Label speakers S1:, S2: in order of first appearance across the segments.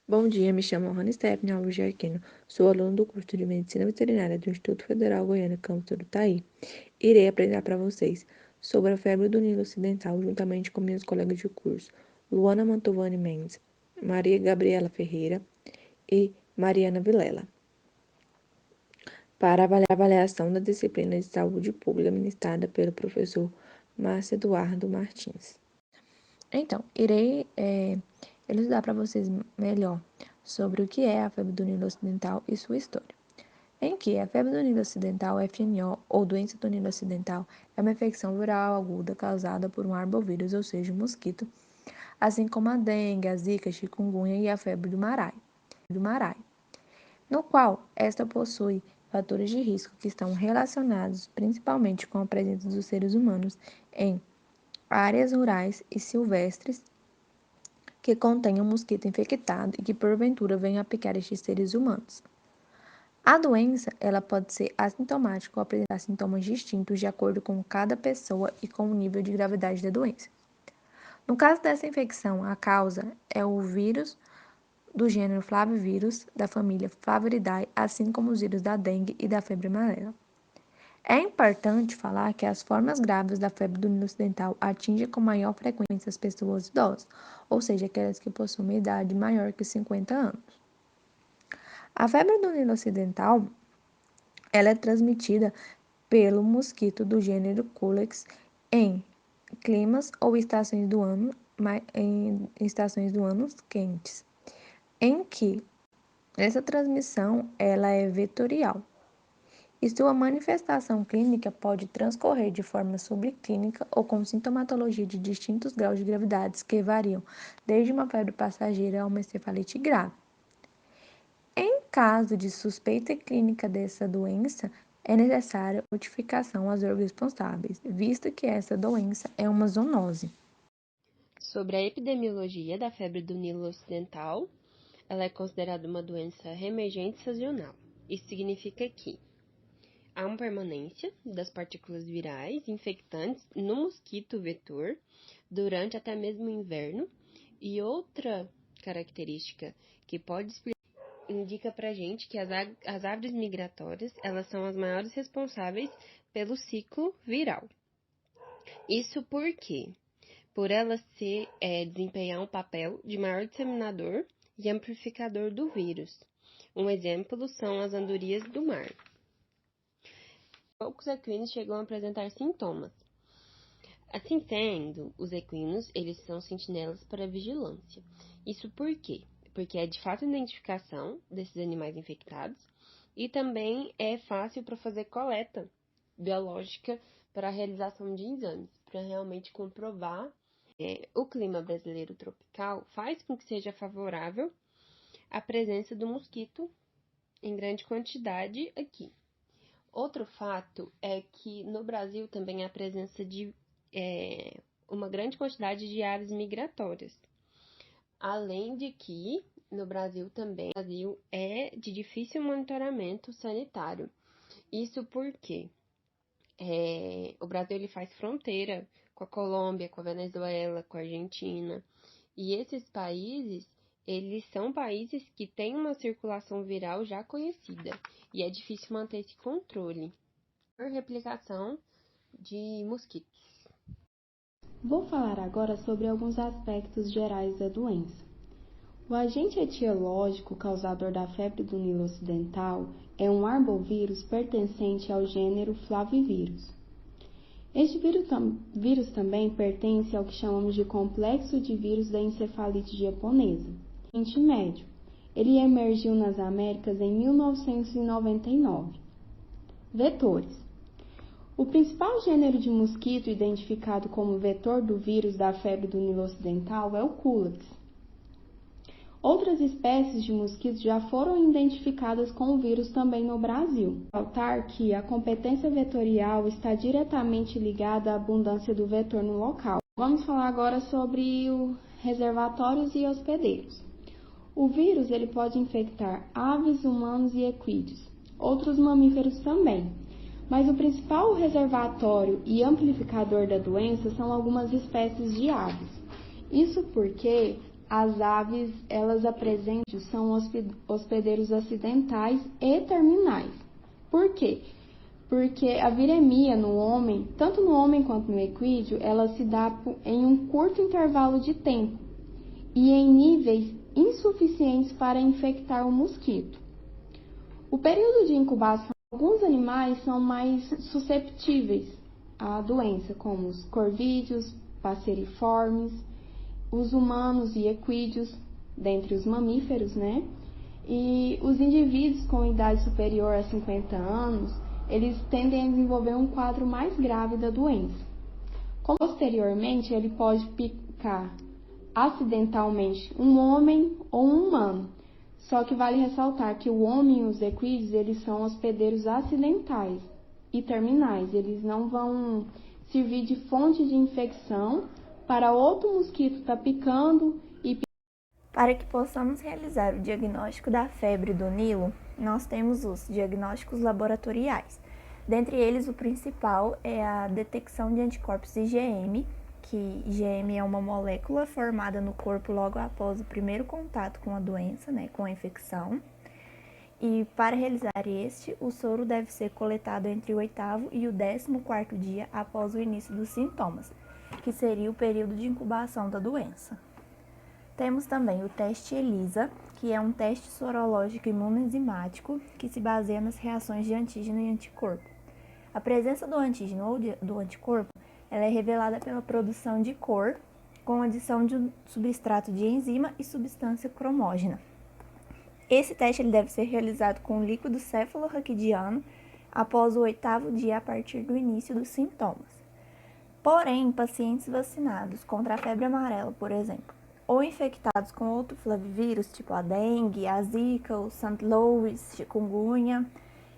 S1: Bom dia, me chamo Rony Stephen Alves de Aquino, sou aluno do curso de Medicina Veterinária do Instituto Federal Goiano, campus do Itaí. Irei apresentar para vocês sobre a febre do Nilo Ocidental, juntamente com meus colegas de curso, Luana Mantovani Mendes, Maria Gabriela Ferreira e Mariana Vilela, para avaliação da disciplina de saúde pública ministrada pelo professor Márcio Eduardo Martins. Então, irei elucidar para vocês melhor sobre o que é a febre do Nilo Ocidental e sua história. Em que a febre do Nilo Ocidental, FNO, ou doença do Nilo Ocidental, é uma infecção viral aguda causada por um arbovírus, ou seja, um mosquito, assim como a dengue, a zika, a chikungunya e a febre do marai, no qual esta possui fatores de risco que estão relacionados principalmente com a presença dos seres humanos em áreas rurais e silvestres que contenham mosquito infectado e que porventura venham a picar estes seres humanos. A doença, ela pode ser assintomática ou apresentar sintomas distintos de acordo com cada pessoa e com o nível de gravidade da doença. No caso dessa infecção, a causa é o vírus do gênero Flavivírus, da família Flaviridae, assim como os vírus da dengue e da febre amarela. É importante falar que as formas graves da febre do Nilo Ocidental atingem com maior frequência as pessoas idosas, ou seja, aquelas que possuem uma idade maior que 50 anos. A febre do Nilo Ocidental, ela é transmitida pelo mosquito do gênero Culex em climas ou estações do ano, quentes, em que essa transmissão ela é vetorial. E sua manifestação clínica pode transcorrer de forma subclínica ou com sintomatologia de distintos graus de gravidade que variam desde uma febre passageira a uma encefalite grave. Em caso de suspeita clínica dessa doença, é necessária notificação aos órgãos responsáveis, visto que essa doença é uma zoonose.
S2: Sobre a epidemiologia da febre do Nilo Ocidental, ela é considerada uma doença reemergente sazonal. Isso significa que há uma permanência das partículas virais infectantes no mosquito vetor durante até mesmo o inverno. E outra característica que pode explicar indica pra gente que as aves migratórias, elas são as maiores responsáveis pelo ciclo viral. Isso porque por ela desempenhar um papel de maior disseminador e amplificador do vírus. Um exemplo são as andorinhas do mar. Poucos equinos chegam a apresentar sintomas. Assim sendo, os equinos, eles são sentinelas para a vigilância. Isso por quê? Porque é de fácil identificação desses animais infectados e também é fácil para fazer coleta biológica para a realização de exames, para realmente comprovar. O clima brasileiro tropical faz com que seja favorável a presença do mosquito em grande quantidade aqui. Outro fato é que no Brasil também há a presença de uma grande quantidade de aves migratórias. Além de que no Brasil também o Brasil é de difícil monitoramento sanitário. Isso porque o Brasil ele faz fronteira com a Colômbia, com a Venezuela, com a Argentina. E esses países, eles são países que têm uma circulação viral já conhecida. E é difícil manter esse controle por replicação de mosquitos.
S3: Vou falar agora sobre alguns aspectos gerais da doença. O agente etiológico causador da febre do Nilo Ocidental é um arbovírus pertencente ao gênero Flavivírus. Este vírus também pertence ao que chamamos de complexo de vírus da encefalite japonesa. Oriente Médio. Ele emergiu nas Américas em 1999. Vetores. O principal gênero de mosquito identificado como vetor do vírus da febre do Nilo Ocidental é o Culex. Outras espécies de mosquitos já foram identificadas com o vírus também no Brasil. Notar que a competência vetorial está diretamente ligada à abundância do vetor no local. Vamos falar agora sobre os reservatórios e hospedeiros. O vírus ele pode infectar aves, humanos e equídeos, outros mamíferos também. Mas o principal reservatório e amplificador da doença são algumas espécies de aves. Isso porque as aves, elas apresentam, são hospedeiros acidentais e terminais. Por quê? Porque a viremia no homem, tanto no homem quanto no equídeo, ela se dá em um curto intervalo de tempo e em níveis insuficientes para infectar o mosquito. O período de incubação, alguns animais são mais susceptíveis à doença, como os corvídeos, passeriformes, os humanos e equídeos, dentre os mamíferos, né? E os indivíduos com idade superior a 50 anos, eles tendem a desenvolver um quadro mais grave da doença. Posteriormente, ele pode picar acidentalmente um homem ou um humano. Só que vale ressaltar que o homem e os equídeos, eles são hospedeiros acidentais e terminais. Eles não vão servir de fonte de infecção para outro mosquito estar picando e...
S1: Para que possamos realizar o diagnóstico da febre do Nilo, nós temos os diagnósticos laboratoriais. Dentre eles, o principal é a detecção de anticorpos IgM, que IgM é uma molécula formada no corpo logo após o primeiro contato com a doença, com a infecção. E para realizar o soro deve ser coletado entre o 8º e o 14º dia após o início dos sintomas, que seria o período de incubação da doença. Temos também o teste ELISA, que é um teste sorológico imunoenzimático que se baseia nas reações de antígeno e anticorpo. A presença do antígeno ou do anticorpo ela é revelada pela produção de cor com adição de um substrato de enzima e substância cromógena. Esse teste ele deve ser realizado com líquido cefalorraquidiano após o 8º dia a partir do início dos sintomas. Porém, em pacientes vacinados contra a febre amarela, por exemplo, ou infectados com outro flavivírus, tipo a dengue, a zika, o St. Louis, chikungunya,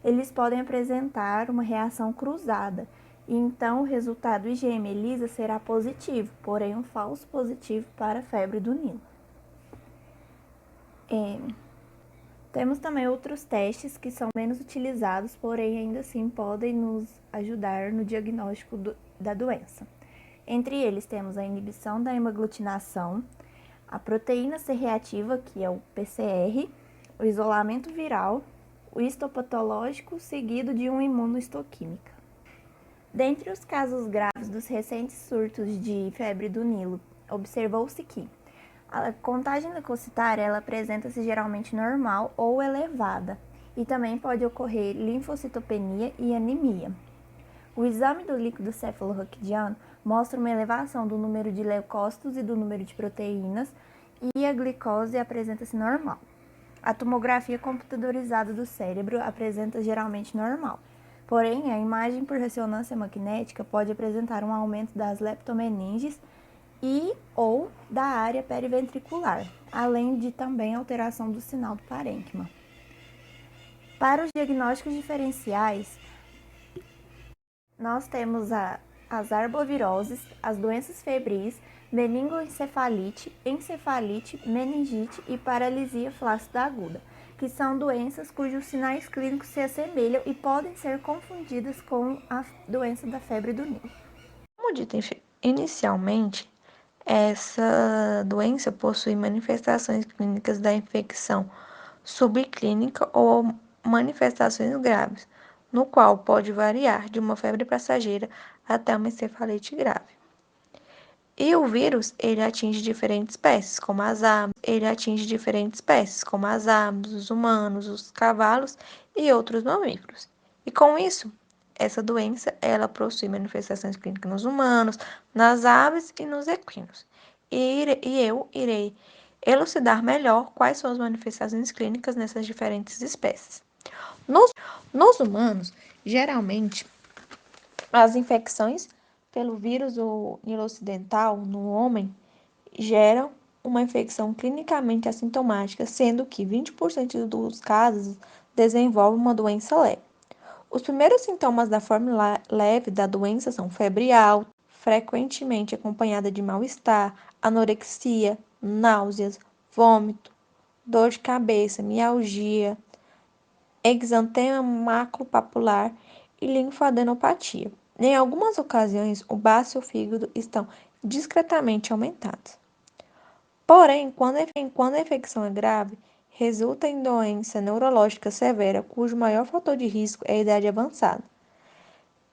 S1: eles podem apresentar uma reação cruzada, e então o resultado IgM ELISA será positivo, porém um falso positivo para a febre do Nilo. Temos também outros testes que são menos utilizados, porém ainda assim podem nos ajudar no diagnóstico da doença. Entre eles temos a inibição da hemaglutinação, a proteína C reativa, que é o PCR, o isolamento viral, o histopatológico seguido de uma imunohistoquímica. Dentre os casos graves dos recentes surtos de febre do Nilo, observou-se que a contagem leucocitária ela apresenta-se geralmente normal ou elevada e também pode ocorrer linfocitopenia e anemia. O exame do líquido cefalorraquidiano mostra uma elevação do número de leucócitos e do número de proteínas e a glicose apresenta-se normal. A tomografia computadorizada do cérebro apresenta geralmente normal, porém a imagem por ressonância magnética pode apresentar um aumento das leptomeninges e ou da área periventricular, além de também alteração do sinal do parênquima. Para os diagnósticos diferenciais, nós temos as arboviroses, as doenças febris, meningoencefalite, encefalite, meningite e paralisia flácida aguda, que são doenças cujos sinais clínicos se assemelham e podem ser confundidas com a doença da febre do Nilo. Como dito inicialmente, essa doença possui manifestações clínicas da infecção subclínica ou manifestações graves, no qual pode variar de uma febre passageira até uma encefalite grave. E o vírus, ele atinge diferentes espécies, como as aves, os humanos, os cavalos e outros mamíferos. E com isso, essa doença, ela possui manifestações clínicas nos humanos, nas aves e nos equinos. E eu irei elucidar melhor quais são as manifestações clínicas nessas diferentes espécies. Nos humanos, geralmente, as infecções pelo vírus do Nilo ocidental no homem geram uma infecção clinicamente assintomática, sendo que 20% dos casos desenvolvem uma doença leve. Os primeiros sintomas da forma leve da doença são febre alta, frequentemente acompanhada de mal-estar, anorexia, náuseas, vômito, dor de cabeça, mialgia, exantema maculopapular e linfadenopatia. Em algumas ocasiões, o baço e o fígado estão discretamente aumentados. Porém, quando a infecção é grave, resulta em doença neurológica severa, cujo maior fator de risco é a idade avançada,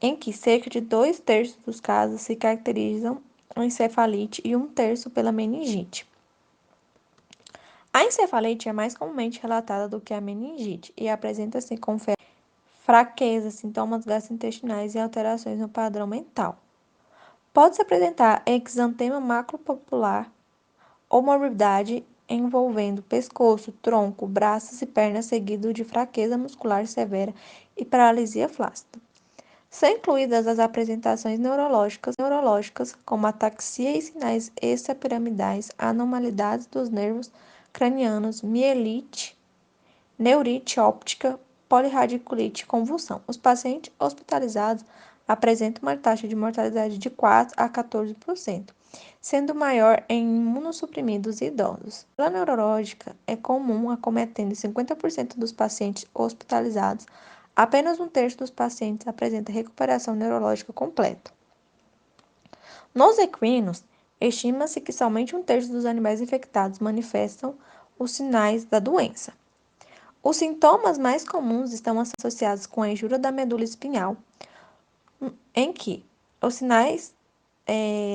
S1: em que cerca de 2/3 dos casos se caracterizam a encefalite e 1/3 pela meningite. A encefalite é mais comumente relatada do que a meningite e apresenta-se com fraqueza, sintomas gastrointestinais e alterações no padrão mental. Pode-se apresentar exantema maculopapular ou morbidade envolvendo pescoço, tronco, braços e pernas, seguido de fraqueza muscular severa e paralisia flácida. São incluídas as apresentações neurológicas como ataxia e sinais extrapiramidais, anormalidades dos nervos cranianos, mielite, neurite óptica, polirradiculite e convulsão. Os pacientes hospitalizados apresentam uma taxa de mortalidade de 4 a 14%, sendo maior em imunossuprimidos e idosos. A neurológica é comum, acometendo 50% dos pacientes hospitalizados. Apenas 1/3 dos pacientes apresenta recuperação neurológica completa. Nos equinos, estima-se que somente 1/3 dos animais infectados manifestam os sinais da doença. Os sintomas mais comuns estão associados com a injúria da medula espinhal, em que os sinais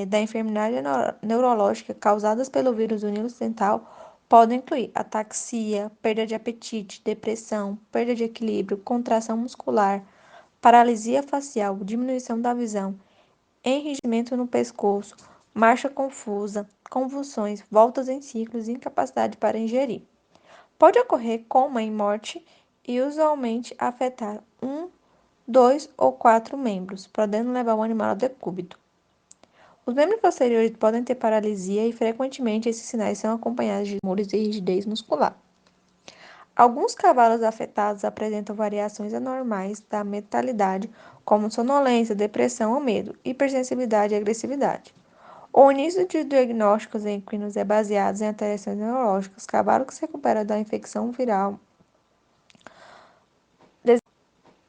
S1: da enfermidade neurológica causadas pelo vírus do Nilo ocidental podem incluir ataxia, perda de apetite, depressão, perda de equilíbrio, contração muscular, paralisia facial, diminuição da visão, enrijecimento no pescoço, marcha confusa, convulsões, voltas em ciclos e incapacidade para ingerir. Pode ocorrer coma e morte e usualmente afetar 1, 2 ou 4 membros, podendo levar o animal ao decúbito. Os membros posteriores podem ter paralisia e frequentemente esses sinais são acompanhados de tremores e rigidez muscular. Alguns cavalos afetados apresentam variações anormais da mentalidade, como sonolência, depressão ou medo, hipersensibilidade e agressividade. O início de diagnósticos em equinos é baseado em alterações neurológicas. Cavalo que se recupera da infecção viral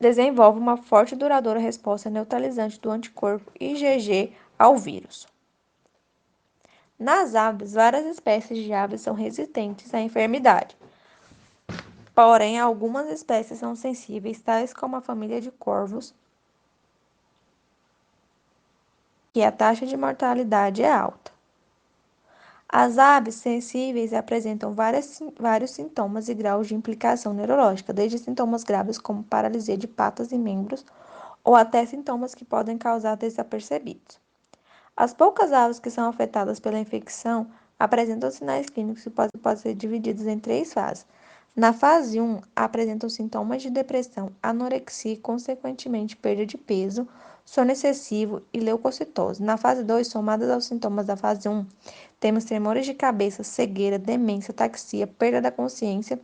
S1: desenvolve uma forte e duradoura resposta neutralizante do anticorpo IgG ao vírus. Nas aves, várias espécies de aves são resistentes à enfermidade. Porém, algumas espécies são sensíveis, tais como a família de corvos, que a taxa de mortalidade é alta. As aves sensíveis apresentam vários sintomas e graus de implicação neurológica, desde sintomas graves como paralisia de patas e membros, ou até sintomas que podem causar desapercebidos. As poucas aves que são afetadas pela infecção apresentam sinais clínicos que podem ser divididos em 3 fases. Na fase 1, apresentam sintomas de depressão, anorexia e, consequentemente, perda de peso, sono excessivo e leucocitose. Na fase 2, somadas aos sintomas da fase 1, temos tremores de cabeça, cegueira, demência, ataxia, perda da consciência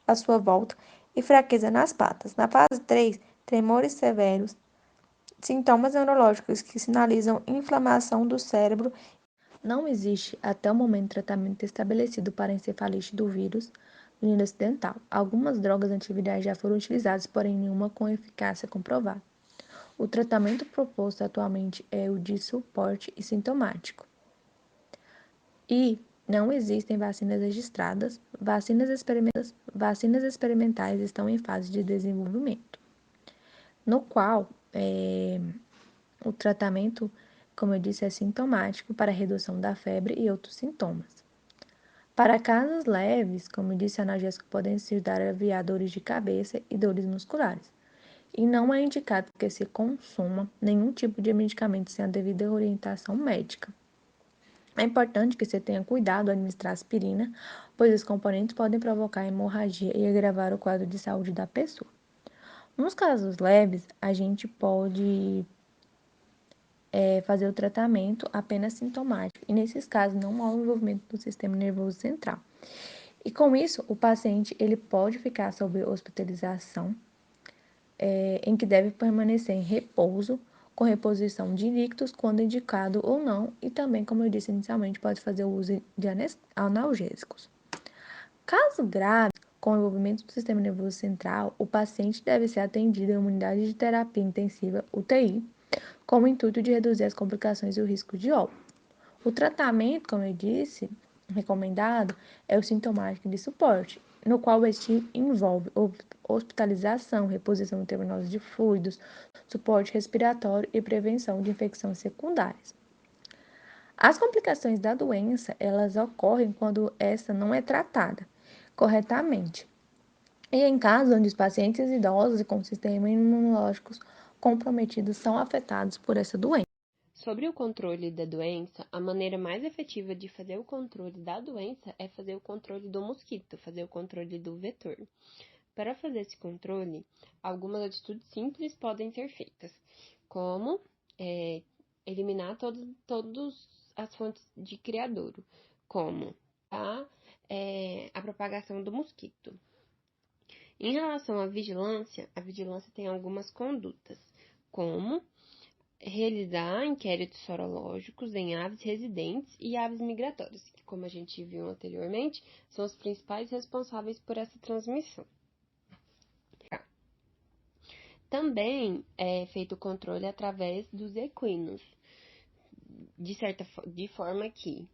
S1: à sua volta e fraqueza nas patas. Na fase 3, tremores severos, sintomas neurológicos que sinalizam inflamação do cérebro. Não existe, até o momento, tratamento estabelecido para a encefalite do vírus do Nilo Ocidental. Algumas drogas antivirais já foram utilizadas, porém nenhuma com eficácia comprovada. O tratamento proposto atualmente é o de suporte e sintomático. E não existem vacinas registradas. Vacinas experimentais estão em fase de desenvolvimento, no qual o tratamento, como eu disse, é sintomático para redução da febre e outros sintomas. Para casos leves, como eu disse, analgésicos podem ser dar aliviadores de cabeça e dores musculares. E não é indicado que se consuma nenhum tipo de medicamento sem a devida orientação médica. É importante que você tenha cuidado ao administrar aspirina, pois os componentes podem provocar hemorragia e agravar o quadro de saúde da pessoa. Nos casos leves, a gente pode fazer o tratamento apenas sintomático, e nesses casos não há o envolvimento do sistema nervoso central. E com isso, o paciente ele pode ficar sob hospitalização, em que deve permanecer em repouso, com reposição de líquidos quando indicado ou não, e também, como eu disse inicialmente, pode fazer o uso de analgésicos. Caso grave, com envolvimento do sistema nervoso central, o paciente deve ser atendido em uma unidade de terapia intensiva, UTI, com o intuito de reduzir as complicações e o risco de óbito. O tratamento, como eu disse, recomendado é o sintomático de suporte, no qual este envolve hospitalização, reposição intravenosa de fluidos, suporte respiratório e prevenção de infecções secundárias. As complicações da doença, elas ocorrem quando essa não é tratada corretamente. E em casos onde os pacientes idosos e com sistema imunológicos comprometidos são afetados por essa doença.
S2: Sobre o controle da doença, a maneira mais efetiva de fazer o controle da doença é fazer o controle do mosquito, fazer o controle do vetor. Para fazer esse controle, algumas atitudes simples podem ser feitas, como eliminar todas as fontes de criadouro, como a propagação do mosquito. Em relação à vigilância, a vigilância tem algumas condutas, como realizar inquéritos sorológicos em aves residentes e aves migratórias, que, como a gente viu anteriormente, são os principais responsáveis por essa transmissão. Também é feito o controle através dos equinos, de forma que,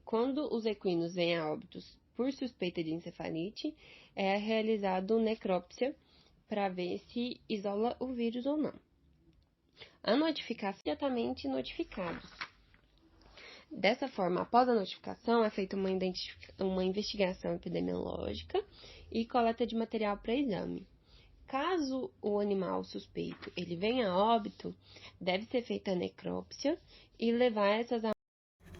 S2: quando os equinos vêm a óbitos por suspeita de encefalite, é realizado necrópsia para ver se isola o vírus ou não. A notificação imediatamente notificados. Dessa forma, após a notificação, é feita uma investigação epidemiológica e coleta de material para exame. Caso o animal suspeito ele venha a óbito, deve ser feita a necrópsia e levar essas.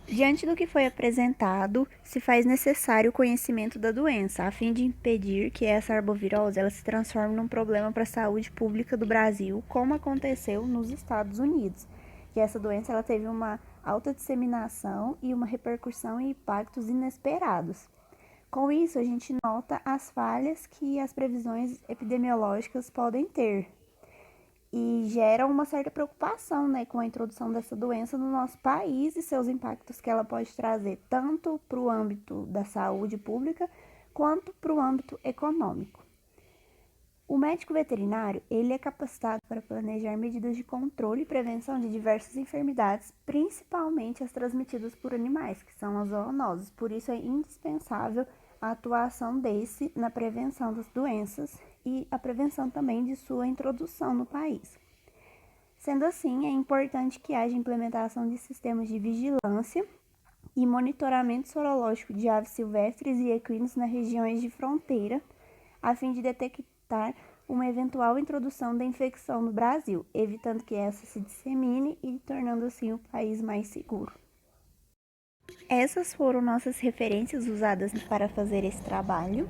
S4: Diante do que foi apresentado, se faz necessário o conhecimento da doença, a fim de impedir que essa arbovirose ela se transforme num problema para a saúde pública do Brasil, como aconteceu nos Estados Unidos, que essa doença ela teve uma alta disseminação e uma repercussão e impactos inesperados. Com isso, a gente nota as falhas que as previsões epidemiológicas podem ter, e gera uma certa preocupação, né, com a introdução dessa doença no nosso país e seus impactos que ela pode trazer tanto para o âmbito da saúde pública quanto para o âmbito econômico. O médico veterinário, ele é capacitado para planejar medidas de controle e prevenção de diversas enfermidades, principalmente as transmitidas por animais, que são as zoonoses. Por isso é indispensável a atuação desse na prevenção das doenças e a prevenção também de sua introdução no país. Sendo assim, é importante que haja implementação de sistemas de vigilância e monitoramento sorológico de aves silvestres e equinos nas regiões de fronteira, a fim de detectar uma eventual introdução da infecção no Brasil, evitando que essa se dissemine e tornando assim o país mais seguro. Essas foram nossas referências usadas para fazer esse trabalho.